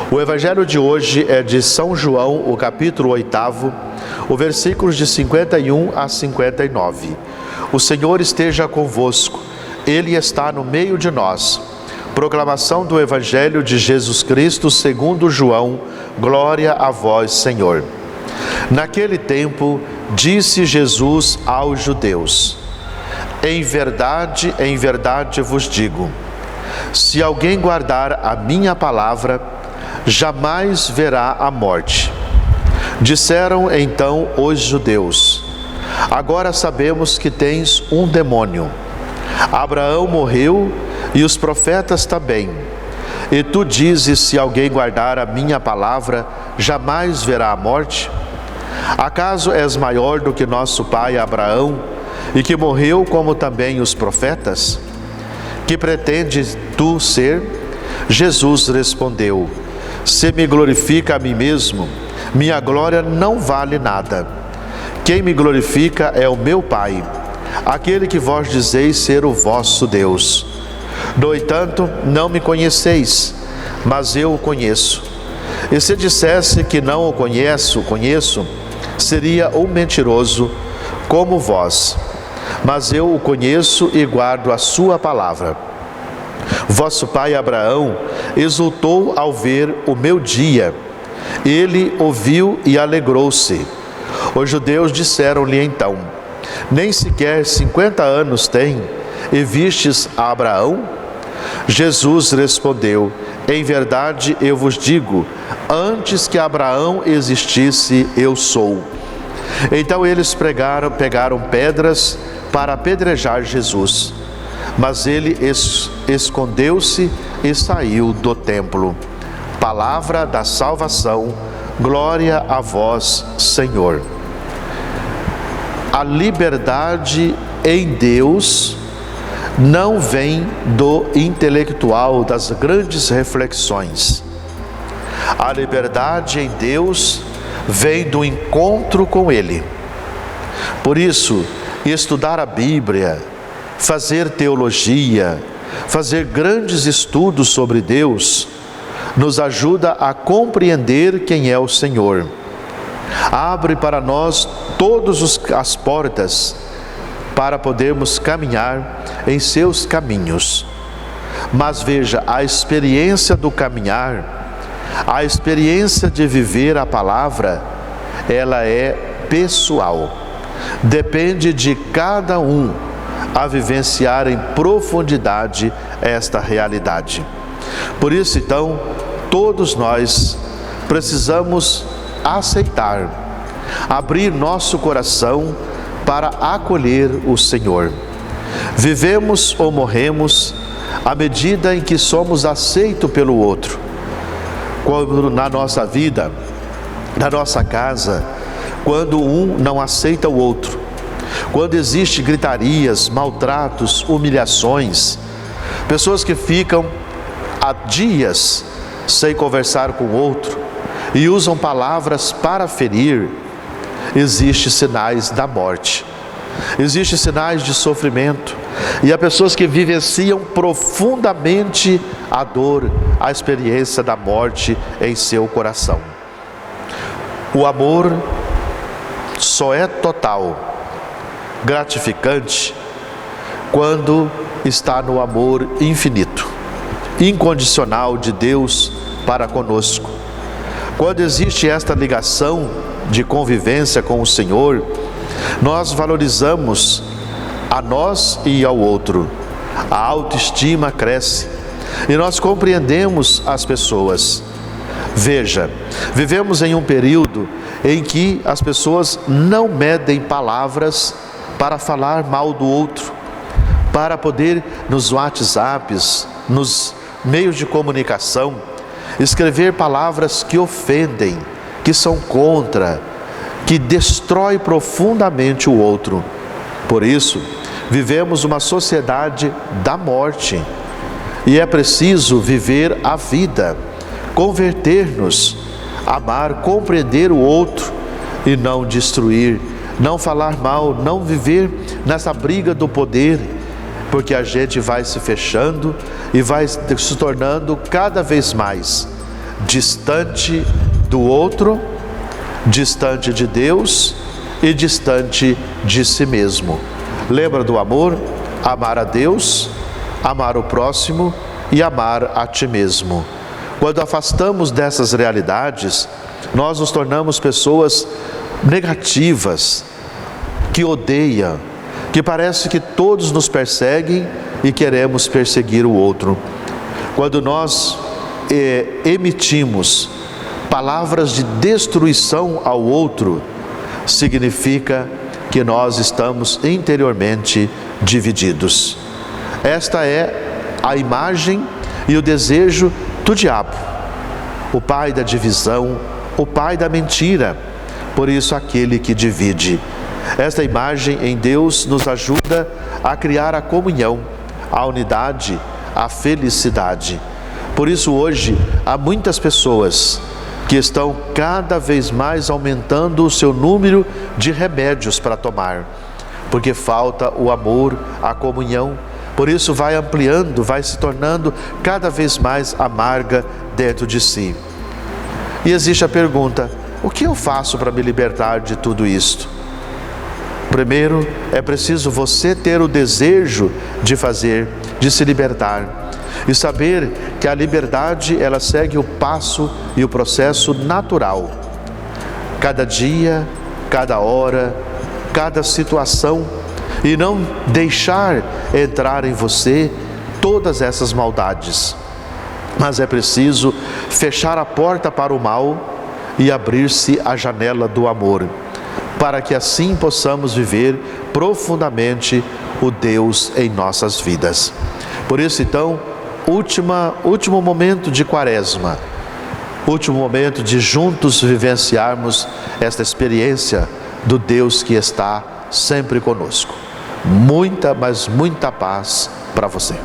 O evangelho de hoje é de São João, o capítulo 8, o versículos de 51 a 59. O Senhor esteja convosco, Ele está no meio de nós. Proclamação do evangelho de Jesus Cristo segundo João. Glória a vós, Senhor. Naquele tempo, disse Jesus aos judeus: em verdade vos digo, se alguém guardar a minha palavra, jamais verá a morte. Disseram então os judeus: agora sabemos que tens um demônio. Abraão morreu e os profetas também. E tu dizes: se alguém guardar a minha palavra, jamais verá a morte? Acaso és maior do que nosso pai Abraão, e que morreu como também os profetas? Que pretendes tu ser? Jesus respondeu: se me glorifica a mim mesmo, minha glória não vale nada. Quem me glorifica é o meu Pai, aquele que vós dizeis ser o vosso Deus. No entanto, não me conheceis, mas eu o conheço. E se dissesse que não o conheço, seria um mentiroso como vós. Mas eu o conheço e guardo a sua palavra. Vosso pai Abraão exultou ao ver o meu dia. Ele ouviu e alegrou-se. Os judeus disseram-lhe então: nem sequer 50 anos tem, e vistes a Abraão? Jesus respondeu: em verdade eu vos digo, antes que Abraão existisse, eu sou. Então eles pegaram pedras para apedrejar Jesus. Mas ele escondeu-se e saiu do templo. Palavra da salvação, glória a vós, Senhor. A liberdade em Deus não vem do intelectual, das grandes reflexões. A liberdade em Deus vem do encontro com Ele. Por isso, estudar a Bíblia, fazer teologia, fazer grandes estudos sobre Deus, nos ajuda a compreender quem é o Senhor. Abre para nós todas as portas para podermos caminhar em seus caminhos. Mas veja, a experiência do caminhar, a experiência de viver a palavra, ela é pessoal. Depende de cada um a vivenciar em profundidade esta realidade. Por isso, então, todos nós precisamos aceitar, abrir nosso coração para acolher o Senhor. Vivemos ou morremos à medida em que somos aceitos pelo outro. Quando na nossa vida, na nossa casa, quando um não aceita o outro, quando existe gritarias, maltratos, humilhações, pessoas que ficam há dias sem conversar com o outro e usam palavras para ferir, existem sinais da morte, existem sinais de sofrimento, e há pessoas que vivenciam profundamente a dor, a experiência da morte em seu coração. O amor só é total, gratificante, quando está no amor infinito, incondicional de Deus para conosco. Quando existe esta ligação de convivência com o Senhor, nós valorizamos a nós e ao outro. A autoestima cresce e nós compreendemos as pessoas. Veja, vivemos em um período em que as pessoas não medem palavras para falar mal do outro, para poder nos WhatsApps, nos meios de comunicação, escrever palavras que ofendem, que são contra, que destrói profundamente o outro. Por isso, vivemos uma sociedade da morte e é preciso viver a vida, converter-nos, amar, compreender o outro e não destruir, não falar mal, não viver nessa briga do poder, porque a gente vai se fechando e vai se tornando cada vez mais distante do outro, distante de Deus e distante de si mesmo. Lembra do amor? Amar a Deus, amar o próximo e amar a ti mesmo. Quando afastamos dessas realidades, nós nos tornamos pessoas negativas, que odeiam, que parece que todos nos perseguem e queremos perseguir o outro. Quando nós emitimos palavras de destruição ao outro, significa que nós estamos interiormente divididos. Esta é a imagem e o desejo do diabo, o pai da divisão, o pai da mentira, por isso aquele que divide. Esta imagem em Deus nos ajuda a criar a comunhão, a unidade, a felicidade. Por isso hoje há muitas pessoas que estão cada vez mais aumentando o seu número de remédios para tomar, porque falta o amor, a comunhão. Por isso vai ampliando, vai se tornando cada vez mais amarga dentro de si. E existe a pergunta: o que eu faço para me libertar de tudo isto? Primeiro, é preciso você ter o desejo de fazer, de se libertar. E saber que a liberdade, ela segue o passo e o processo natural. Cada dia, cada hora, cada situação. E não deixar entrar em você todas essas maldades. Mas é preciso fechar a porta para o mal e abrir-se a janela do amor, para que assim possamos viver profundamente o Deus em nossas vidas. Por isso, então, último momento de Quaresma, último momento de juntos vivenciarmos esta experiência do Deus que está sempre conosco. Muita, mas muita paz para você.